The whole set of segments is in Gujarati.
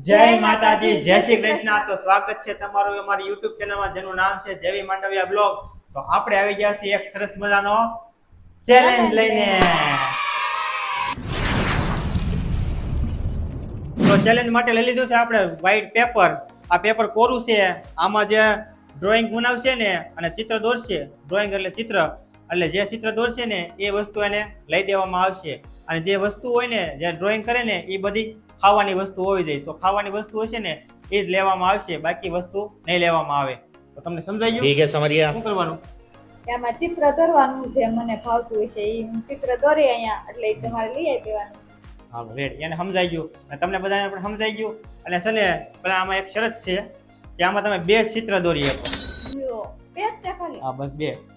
જય માતાજી, જય શ્રી કૃષ્ણ. તો સ્વાગત છે તમારું અમારી YouTube ચેનલમાં જેનું નામ છે જેવી માંડવિયા બ્લોગ. તો આપણે આવી ગયા છીએ એક સરસ મજાનો ચેલેન્જ લઈને. તો ચેલેન્જ માટે લઈ લીધું છે આપણે વ્હાઈટ પેપર. આ પેપર કોરું છે. આમાં જે ડ્રોઈંગ બનાવશે ને અને ચિત્ર દોરશે, ડ્રોઈંગ એટલે ચિત્ર, એટલે જે ચિત્ર દોરશે ને એ વસ્તુ એને લઈ દેવામાં આવશે. અને જે વસ્તુ હોય ને, જે ડ્રોઈંગ કરે ને એ બધી ખાવાની વસ્તુ હોવી જોઈએ. તો ખાવાની વસ્તુ હશે ને એ જ લેવામાં આવશે, બાકી વસ્તુ નહીં લેવામાં આવે. તો તમને સમજાઈ ગયું? ઠીક છે સમરિયા. શું કરવાનું? એમાં ચિત્ર દોરવાનું છે, મને ફાવતું હોય છે એ હું ચિત્ર દોરી અહીંયા, એટલે એ તમારે લઈ આવી દેવાનું. હાલો રેડ. એને સમજાઈ ગયું અને તમને બધાને પણ સમજાઈ ગયું. અને છે ને પેલા આમાં એક શરત છે કે આમાં તમે બે ચિત્ર દોરી શકો. લ્યો, બે જ તે ખાલી હા બસ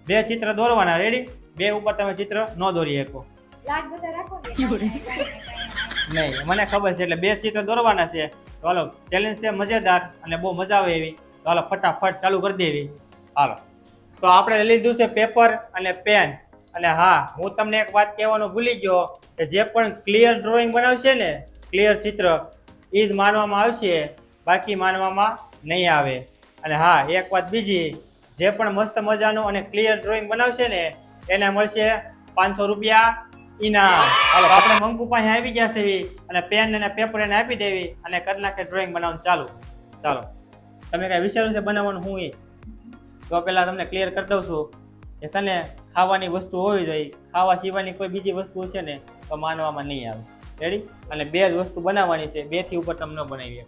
બે ચિત્ર દોરવાના. રેડી? બે ઉપર તમે ચિત્ર ન દોરી શકો. લાડ બધા રાખો ને કાંઈ નહીં, મને ખબર છે. એટલે બે ચિત્ર દોરવાના છે. તો હાલો, ચેલેન્જ છે મજેદાર અને બહુ મજા આવે એવી. તો હાલો ફટાફટ ચાલુ કરી દેવી. હાલો, તો આપણે લઈ લીધું છે પેપર અને પેન. અને હા, હું તમને એક વાત કહેવાનું ભૂલી ગયો કે જે પણ ક્લિયર ડ્રોઈંગ બનાવશે ને, ક્લિયર ચિત્ર, એ જ માનવામાં આવશે, બાકી માનવામાં નહીં આવે. અને હા, એક વાત બીજી, જે પણ મસ્ત મજાનું અને ક્લિયર ડ્રોઈંગ બનાવશે ને એને મળશે 500 રૂપિયા ઇનામ. હાલો, આપણે મંકુ પાસે આવી ગયા છે અને પેન અને પેપર એને આપી દેવી અને કરી નાખે ડ્રોઈંગ બનાવવાનું ચાલુ. ચાલો, તમે કઈ વિચાર્યું છે બનાવવાનું? હું એ તો પહેલા તમને ક્લિયર કરી દઉં છું કે છે ને ખાવાની વસ્તુ હોવી જોઈએ. ખાવા સિવાયની કોઈ બીજી વસ્તુ છે ને તો માનવામાં નહીં આવે. રેડી? અને બે જ વસ્તુ બનાવવાની છે, બે થી ઉપર તમે ન બનાવી.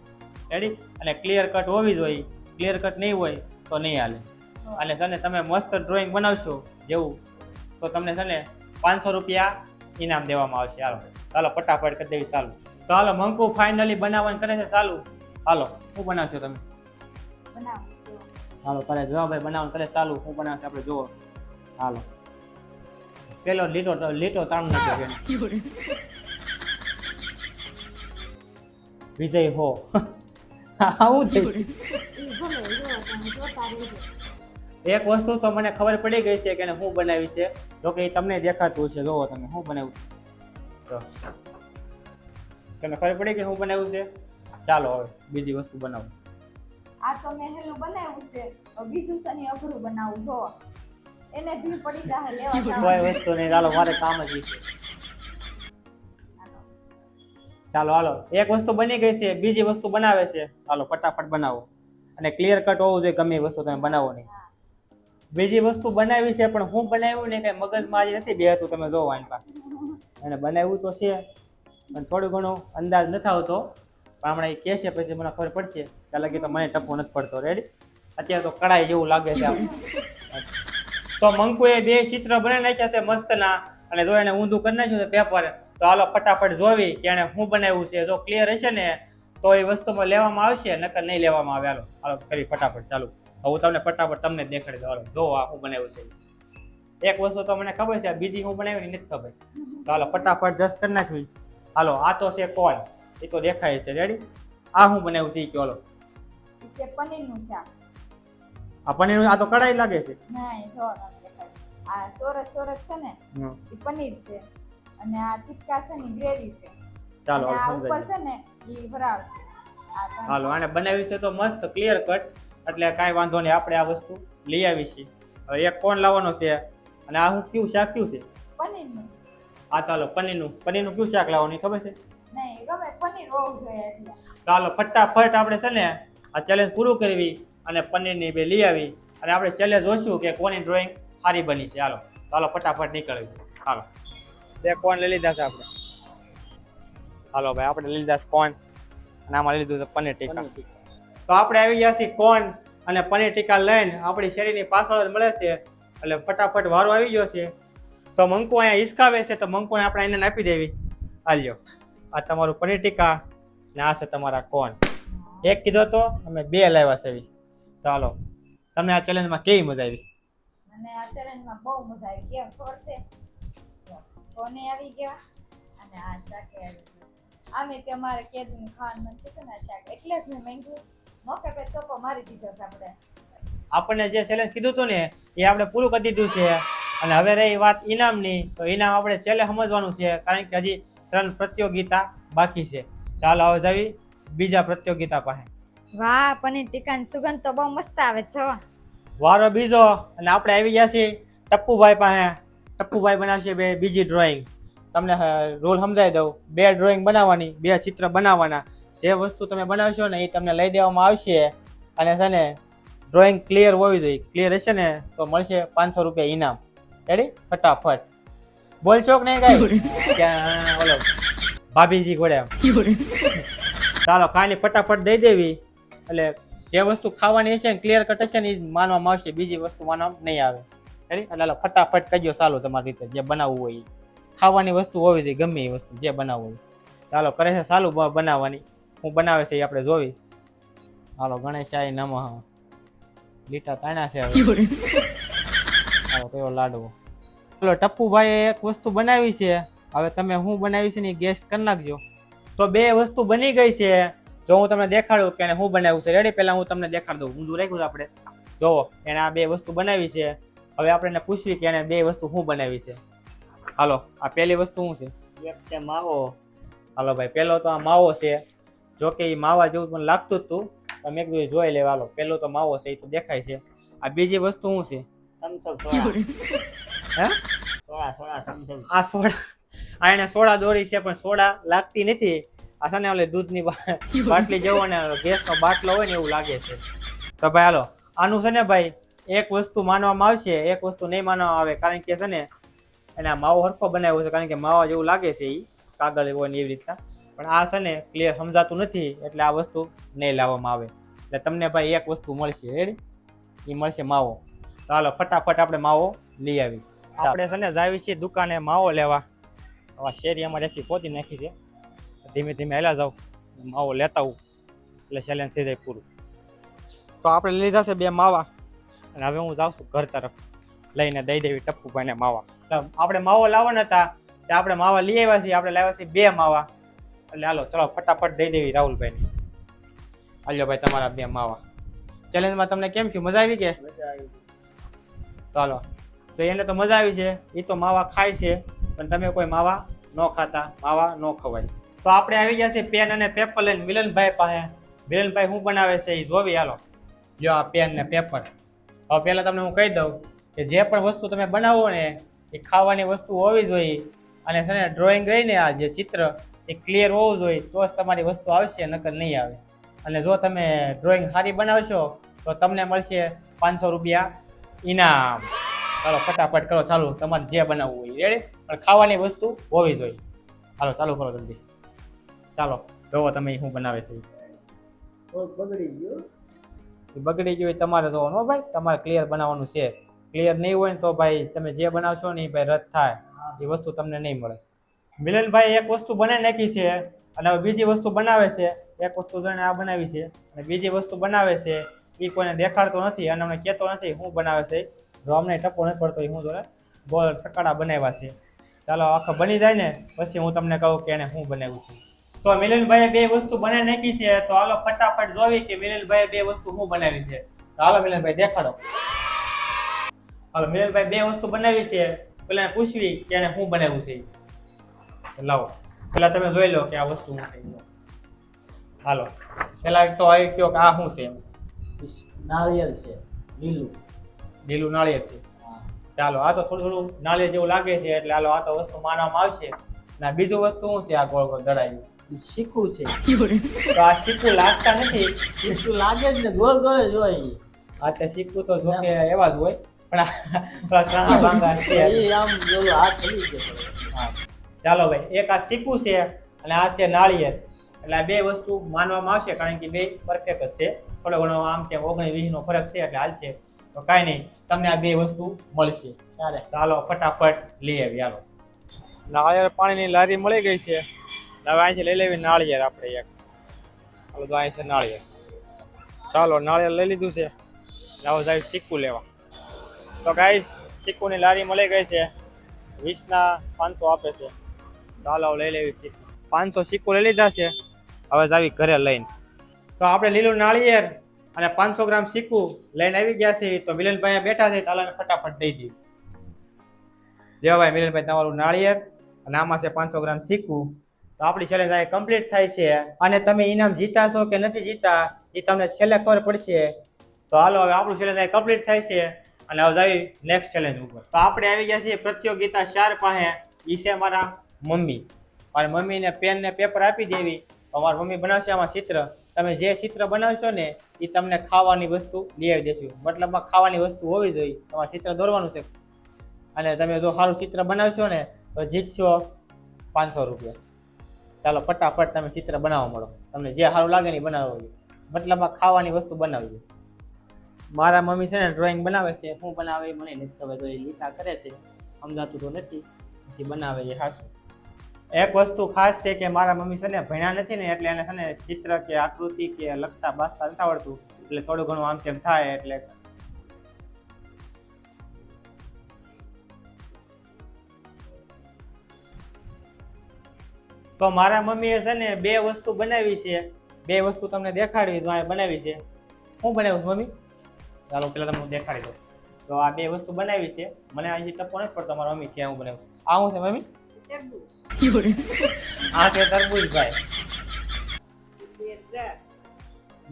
રેડી? અને ક્લિયર કટ હોવી જોઈએ. ક્લિયર કટ નહીં હોય તો નહીં હાલે. અને છે ને તમે મસ્ત ડ્રોઈંગ બનાવશો જેવું, તો તમને છે ને 500 રૂપિયા ઇનામ દેવામાં આવશે. હાલો ચાલો ફટાફટ કરી દેવી ચાલુ. તો હાલો, મંકુ ફાઇનલી બનાવવાનું કરે છે ચાલુ. હાલો, શું બનાવશો તમે? બનાવું છું. હાલો કરે જો ભાઈ, બનાવવાનું કરે ચાલુ. શું બનાવશે આપણે જુઓ. હાલો, પેલો લીટો તાણ નાખ્યો છે. વિજય હો. આવું થયું. ઈ ભલે જો તમે જોતા રહેજો. એક વસ્તુ તો મને ખબર પડી ગઈ છે કે એને શું બનાવી છે. જો કે એ તમને દેખાતું છે. જોવો તમે શું બનાવ્યું છે. જો તમને ખબર પડી કે શું બનાવ્યું છે. ચાલો હવે બીજી વસ્તુ બનાવો. આ તો મેં હેલું બનાવ્યું છે, હવે બીજું છે ને અઘરું બનાવું. જો એને ભી પડી જાય લેવા કોઈ જવાનું. વસ્તુ નહીં. ચાલો, મારે કામ જ ઈ છે. ચાલો હાલો, એક વસ્તુ બની ગઈ છે, બીજી વસ્તુ બનાવે છે. હાલો ફટાફટ બનાવો. અને ક્લિયર કટ હોવું જોઈએ ગમે એ વસ્તુ તમે બનાવો નહીં. બીજી વસ્તુ બનાવી છે પણ હું બનાવ્યું ને કઈ મગજમાં આજે નથી બેહતું. તમે જોવો આની પાસે અને બનાવ્યું તો છે પણ થોડું ઘણું અંદાજ નથી આવતો. પણ હમણાં એ કહે છે પછી મને ખબર પડશે. ત્યાં લગી તો મને ટપો નથી પડતો. રેડી? અત્યારે તો કડાઈ જેવું લાગે છે આમ. તો મંકુએ બે ચિત્ર બનાવી નાખ્યા છે મસ્તના. અને જો એને ઊંધું કરી નાખ્યું છે પેપર. તો હાલો ફટાફટ જોવી કે એને શું બનાવ્યું છે. જો ક્લિયર હશે ને તો એ વસ્તુમાં લેવામાં આવશે, નકર નહીં લેવામાં આવે. હાલો હાલો કરી ફટાફટ ચાલુ. હું તમને ફટાફટ તમને દેખાડી દઉં. હાલો જો આ શું બનાવ્યું છે. એક વસ્તુ તો મને ખબર છે, બીજી હું બનાવી નથી ખબર. તો હાલો ફટાફટ જસ્ટ કરી નાખવી. હાલો, આ તો છે કોણ, એ તો દેખાય છે. રેડી? આ હું બનાવ્યું છે એ કહો. ઈ છે પનીરનું શાક. આ પનીર, આ તો કઢાઈ લાગે છે. નહીં, જો તમને દેખાડું. આ ચોરસ છે ને એ પનીર છે, અને આ ટીક્કા છે ને ગ્રેવી છે, ચાલો અને આ હાલો ઉપર સમજાય. છે ને ઈ વરાળ છે. આ ત્રણ. હાલો, આને બનાવ્યું છે તો મસ્ત ક્લિયર કટ, એટલે કાંઈ વાંધો નહીં. આપણે આ વસ્તુ લઈ આવી છીએ. હવે એક કોણ લાવવાનો છે. અને આ હું કયું શાક કયું છે? પનીરનું. આ ચાલો પનીરનું કયું શાક લાવવાનું એ ખબર છે? નહીં, ગમે પનીર હોવું જોઈએ એટલે. ચાલો ફટાફટ આપણે છે ને આ ચેલેન્જ પૂરું કરવી અને પનીરની બે લઈ આવી. અને આપણે ચેલેન્જ જોઈશું કે કોની ડ્રોઈંગ સારી બની છે. હાલો ચાલો ફટાફટ નીકળવી. હાલો, બે કોણ લઈ લીધા છે આપણે. હાલો ભાઈ, આપણે લઈ લીધા છે કોણ અને આમાં લઈ લીધું છે પનીર ટીકા. તો આપણે આવી ગયા છીએ કોણ અને પનીર ટીકા લઈને. આપણી શેરીની પાછળ જ મળે છે, એટલે ફટાફટ વારો આવી ગયો છે. તો મંકુ અહીંયા હિસકાવે છે, તો મંકુને આપણે એને આપી દેવી. હાલ્યો, આ તમારું પનીર ટીકા ને આ છે તમારા કોણ. એક કીધો તો અમે બે લાવ્યા છે. ચાલો, તમને આ ચેલેન્જમાં કેવી મજા આવી? મને આ ચેલેન્જમાં બહુ મજા આવી. કેમ ખબર છે? કોને આવી ગયા અને આ શાકે આવી ગયું. આમે કે અમારે કેદું ખાવાનું મન છે ને આ શાક, એટલે જ મેં માંગ્યું. મોકે પે ચોપો મારી દીધો છે આપણે. આપણને જે ચેલેન્જ કીધું હતું ને એ આપણે પૂરું કરી દીધું છે. અને હવે રહી વાત ઇનામની, તો ઇનામ આપણે છેલ્લે સમજવાનું છે, કારણ કે હજી 3 પ્રતિયોગિતા બાકી છે. ચાલો હવે જવી બીજા પ્રતિયોગિતા પાસે. વાહ, પનીર ટીકાની સુગંધ તો બહુ મસ્ત આવે છે હો. વારો બીજો અને આપણે આવી ગયા છીએ ટપ્પુભાઈ પાસે. ટપ્પુભાઈ બનાવશે બે બીજી ડ્રોઈંગ. તમને રૂલ સમજાવી દઉં. 2 ડ્રોઈંગ બનાવવાની, 2 ચિત્ર બનાવવાના. જે વસ્તુ તમે બનાવશો ને એ તમને લઈ દેવામાં આવશે. અને છે ને ડ્રોઈંગ ક્લિયર હોવી જોઈએ. ક્લિયર હશે ને તો મળશે 500 રૂપિયા ઇનામ. રેડી? ફટાફટ બોલશો કે નહીં કાંઈ? ક્યાં ઓલો ભાભીજી ઘોડે આમ. ચાલો કાંઈ નહીં, ફટાફટ દઈ દેવી. એટલે જે વસ્તુ ખાવાની હશે ને ક્લિયર કટ હશે ને એ માનવામાં આવશે, બીજી વસ્તુ માનવામાં નહીં આવે. રેડી? એટલે હાલો ફટાફટ કરજો ચાલુ તમારી રીતે જે બનાવવું હોય એ. ખાવાની વસ્તુ હોવી જોઈએ, ગમે એ વસ્તુ જે બનાવવું હોય. ચાલો કરે છે ચાલુ બનાવવાની. હું બનાવે છે એ આપણે જોવી. હાલો ગણેશાય નમઃ. લીટા તાણા છે હવે. હાલો કયો લાડવો. ચાલો ટપ્પુભાઈએ એક વસ્તુ બનાવી છે. હવે તમે શું બનાવી છે ને ગેસ કરી નાખજો. તો 2 વસ્તુ બની ગઈ છે. જો હું તમને દેખાડું કે એને શું બનાવ્યું છે. રેડી? પહેલા હું તમને દેખાડ દઉં. ઊંધું રાખ્યું આપણે. જોવો એને આ 2 વસ્તુ બનાવી છે. હવે આપણે એને પૂછવી કે એને 2 વસ્તુ શું બનાવી છે. હાલો આ પહેલી વસ્તુ શું છે? એક છે માવો. હાલો ભાઈ પહેલો તો આ માવો છે. જો કે એ માવા જેવું મને લાગતું જ હતું. તમે એક દિવસ જોઈ લેવા. હાલો પહેલો તો માવો છે, એ તો દેખાય છે. આ બીજી વસ્તુ શું છે? થમ્સઅપ સોડા. હે? સોડા થમ્સઅપ. આ સોડા, આ એને સોડા દોરી છે પણ સોડા લાગતી નથી. આ છે ને ઓલે દૂધની બાટલી જેવો ને ગેસનો બાટલો હોય ને એવું લાગે છે. તો ભાઈ હાલો આનું છે ને ભાઈ એક વસ્તુ માનવામાં આવશે, એક વસ્તુ નહીં માનવામાં આવે. કારણ કે છે ને એને માવો હરખો બનાવ્યો છે. કારણ કે માવા જેવું લાગે છે એ કાગળ હોય ને એવી રીતના. પણ આ છે ને ક્લિયર સમજાતું નથી એટલે આ વસ્તુ નહીં લાવવામાં આવે. એટલે તમને ભાઈ એક વસ્તુ મળશે. રેડી? એ મળશે માવો. તો હાલો ફટાફટ આપણે માવો લઈ આવી. આપણે છે ને જાવી છીએ દુકાને માવો લેવા. હવે શેરીમાં રેખી ખોદી નાખી છે. ધીમે ધીમે હેલા જાવ, માવો લેતા આવું એટલે ચેલેન્જ થઈ જાય પૂરું. તો આપણે લીધા છે 2 માવા અને હવે હું જાઉં છું ઘર તરફ. લઈને દઈ દેવી ટપ્પુભાઈને માવા. આપણે માવો લાવવાના હતા તે આપણે માવા લઈ આવ્યા છીએ. આપણે લાવ્યા છીએ 2 માવા. એટલે હાલો ચલો ફટાફટ દઈ દેવી રાહુલભાઈને. હાલ્યો ભાઈ તમારા 2 માવા. ચેલેન્જમાં તમને કેમ થયું? મજા આવી કે? ચાલો તો એને તો મજા આવી છે. એ તો માવા ખાય છે પણ તમે કોઈ માવા ન ખાતા, માવા ન ખવાય. તો આપણે આવી ગયા છે પેન અને પેપર લઈને મિલનભાઈ પાસે. મિલનભાઈ શું બનાવે છે એ જોવી. હાલો લ્યો આ પેન ને પેપર. હવે પહેલાં તમને હું કહી દઉં કે જે પણ વસ્તુ તમે બનાવો ને એ ખાવાની વસ્તુ હોવી જોઈએ. અને છે ને ડ્રોઈંગ રહીને આ જે ચિત્ર એ ક્લિયર હોવું જોઈએ તો જ તમારી વસ્તુ આવશે, નકર નહીં આવે. અને જો તમે ડ્રોઈંગ સારી બનાવશો તો તમને મળશે 500 રૂપિયા ઇનામ. ચાલો ફટાફટ કરો ચાલુ તમારે જે બનાવવું હોય. રેડી? પણ ખાવાની વસ્તુ હોવી જોઈએ. હાલો ચાલુ કરો જલ્દી. ચાલો જોવો તમે શું બનાવે છે. બગડી ગયું તમારે જોવાનું ભાઈ. તમારે ક્લિયર બનાવવાનું છે. ક્લિયર નહીં હોય ને તો ભાઈ તમે જે બનાવશો ને એ ભાઈ રદ થાય. એ વસ્તુ તમને નહીં મળે. મિલનભાઈ એક વસ્તુ બનાવી નાખી છે અને હવે બીજી વસ્તુ બનાવે છે. એક વસ્તુ જોઈને આ બનાવી છે અને બીજી વસ્તુ બનાવે છે. એ કોઈને દેખાડતો નથી અને અમને કહેતો નથી શું બનાવે છે. જો અમને ટપ્પો નથી પડતો એ હું જોડે ગોળ સકાડા બનાવ્યા છે. ચાલો આખો બની જાય ને પછી હું તમને કહું કે એને શું બનાવ્યું છે. તો મિલનભાઈએ 2 વસ્તુ બનાવી નાખી છે. તો હાલો ફટાફટ જોવી કે મિલનભાઈએ 2 વસ્તુ શું બનાવી છે. તો હાલો મિલનભાઈ દેખાડો. હાલો મિલનભાઈ 2 વસ્તુ બનાવી છે. પેલા પૂછવી કે એને શું બનાવ્યું છે. લાવો પેલા તમે જોઈ લો કે આ વસ્તુ શું છે. હાલો પેલા તો આવી કયો કે આ શું છે. નાળિયેર છે, લીલું નાળિયેર છે. ચાલો આ તો થોડું થોડું નાળિયેર જેવું લાગે છે એટલે હાલો આ તો વસ્તુ માનવામાં આવશે. ના બીજું વસ્તુ શું છે? આ ગોળ ગોળ દડાયું શીખું છે. તો આ સિક્કું લાગતા નથી. શીખું લાગે જ ને, ગોળ ગોળ જ હોય. આ તે સિક્કું તો જો કે એવા જ હોય પણ આ ત્રાણા ભાંગા છે. એ આમ ઓલો હાથ હલી ગયો. હા ચાલો ભાઈ એક આ સિક્કું છે અને આ છે નાળિયેર. એટલે આ 2 વસ્તુ માનવામાં આવશે કારણ કે 2 પરફેક્ટ જ છે. થોડો ઘણો આમ તેમ 19-20 નો ફરક છે એટલે હાલશે. તો કાંઈ નહીં, તમને આ 2 વસ્તુ મળશે. ચાલો ફટાફટ લઈ આવી. હાલો નાળિયેર પાણીની લારી મળી ગઈ છે. હવે અહીંથી લઈ લેવી નાળિયેર આપણે એક. હાલો તો અહીં છે નાળિયેર. ચાલો નાળિયેર લઈ લીધું છે. હવે જાય સિક્કું લેવા. તો ગાઈસ સિક્કુની લારી મળી ગઈ છે. 20ના 500 આપે છે. ચાલો લઈ લેવી સિક્કું. 500 સિક્કું લઈ લીધા છે. હવે જાવી ઘરે લઈને. તો આપણે લીલું નાળિયેર અને 500 ગ્રામ સિક્કું લઈને આવી ગયા છે. તો મિલનભાઈ બેઠા છે. ચાલો ફટાફટ દઈ દીધું. જો ભાઈ મિલનભાઈ તમારું નાળિયેર અને આમાં છે 500 ગ્રામ સિક્કું. તો આપણી ચેલેન્જ આ કમ્પ્લીટ થાય છે અને તમે ઇનામ જીતા છો કે નથી જીતા એ તમને છેલ્લે ખબર પડશે. તો હાલો હવે આપણું ચેલેન્જ આ કમ્પ્લીટ થાય છે અને હવે જઈએ નેક્સ્ટ ચેલેન્જ ઉપર. તો આપણે આવી ગયા છીએ પ્રતિયોગિતા 4 પાસે. એ છે મારા મમ્મી. મારી મમ્મીને પેન ને પેપર આપી દેવી. તો મારી મમ્મી બનાવશે આમાં ચિત્ર. તમે જે ચિત્ર બનાવશો ને એ તમને ખાવાની વસ્તુ લઈ આવી દેશું. મતલબમાં ખાવાની વસ્તુ હોવી જોઈએ. તમારે ચિત્ર દોરવાનું છે અને તમે જો સારું ચિત્ર બનાવશો ને તો જીતશો 500 રૂપિયા. ચાલો ફટાફટ તમે ચિત્ર બનાવવા મળો. તમને જે સારું લાગે ને એ બનાવવું. મતલબમાં ખાવાની વસ્તુ બનાવવી. મારા મમ્મી છે ને ડ્રોઈંગ બનાવે છે. શું બનાવે એ મને નથી ખબર. તો એ લીટા કરે છે, સમજાતું તો નથી. પછી બનાવે એ હાસું. એક વસ્તુ ખાસ છે કે મારા મમ્મી છે ને ભણ્યા નથી ને એટલે એને છે ને ચિત્ર કે આકૃતિ કે લખતા બાસતા નથી આવડતું. એટલે થોડું ઘણું આમ તેમ થાય. એટલે તો મારા મમ્મીએ છે ને 2 વસ્તુ બનાવી છે. 2 વસ્તુ તમને દેખાડવી તો આ બનાવી છે. શું બનાવ્યું છે મમ્મી? ચાલો પેલા તમને દેખાડી દઉં. તો આ 2 વસ્તુ બનાવી છે. મને હજી ટપ્પો નથી પડતો મારા મમ્મી ક્યાં હું બનાવું છું. આ શું છે મમ્મી? આ છે તરબૂચ ભાઈ.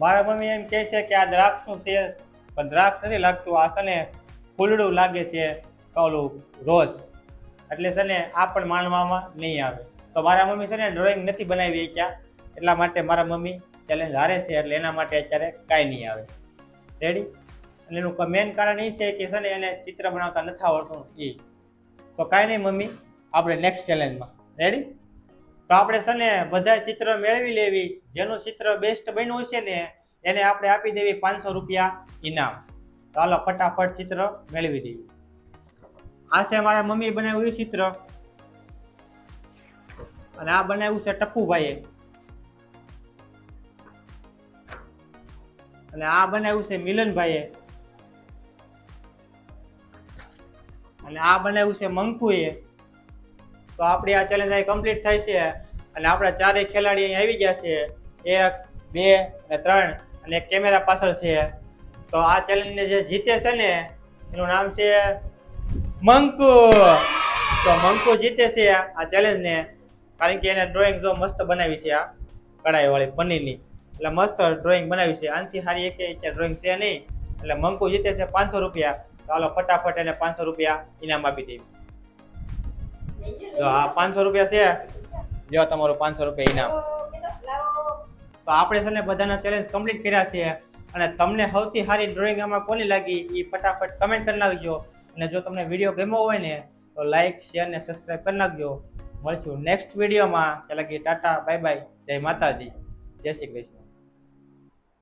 મારા મમ્મી એમ કહે છે કે આ દ્રાક્ષનું છે, પણ દ્રાક્ષ નથી લાગતું. આ છે ને ફૂલડું લાગે છે, ઓલું રોઝ. એટલે છે ને આ પણ માનવામાં નહીં આવે. તો મારા મમ્મી છે ને ડ્રોઈંગ નથી બનાવી ક્યાં, એટલા માટે મારા મમ્મી ચેલેન્જ હારે છે. એટલે એના માટે અત્યારે કાંઈ નહીં આવે. રેડી? અને એનું મેન કારણ એ છે કે છે ને એને ચિત્ર બનાવતા નથી આવડતું એ. તો કાંઈ નહીં મમ્મી, આપણે નેક્સ્ટ ચેલેન્જમાં. રેડી? તો આપણે છે ને બધા ચિત્ર મેળવી લેવી. જેનું ચિત્ર બેસ્ટ બન્યું છે ને એને આપણે આપી દેવી 500 રૂપિયા ઇનામ. ચાલો ફટાફટ ચિત્ર મેળવી દેવી. આ છે મારા મમ્મી બનાવ્યું ચિત્ર અને આ બનાવ્યું છે ટપ્પુભાઈએ અને આ બનાવ્યું છે મિલનભાઈએ અને આ બનાવ્યું છે મંકુએ. તો આપણી આ ચેલેન્જ અહીં કમ્પ્લીટ થાય છે અને આપણા 4 ખેલાડી અહીં આવી ગયા છે. 1, 2 અને 3 અને એક કેમેરા પાછળ છે. તો આ ચેલેન્જને જે જીતે છે ને એનું નામ છે મંકુ. તો મંકુ જીતે છે આ ચેલેન્જને, કારણ કે એને ડ્રોઈંગ જો મસ્ત બનાવી છે. આ કઢાઈવાળી પનીરની એટલે મસ્ત ડ્રોઈંગ બનાવી છે. આનાથી સારી એક ડ્રોઈંગ છે નહીં. એટલે મંકુ જીતે છે 500 રૂપિયા. ચાલો ફટાફટ એને 500 રૂપિયા ઇનામ આપી દેવી. જો આ 500 રૂપિયા છે. લ્યો તમારું 500 રૂપિયા ઇનામ. તો આપણે છે ને બધાના ચેલેન્જ કમ્પ્લીટ કર્યા છે અને તમને સૌથી સારી ડ્રોઈંગ આમાં કોની લાગી એ ફટાફટ કમેન્ટ કરી નાખજો. અને જો તમને વિડીયો ગમ્યો હોય ને તો લાઈક, શેર ને સબસ્ક્રાઈબ કરી નાખજો. મળશું નેક્સ્ટ વિડીયોમાં. ત્યાં લગી ટાટા, બાય બાય, જય માતાજી, જય શ્રી કૃષ્ણ.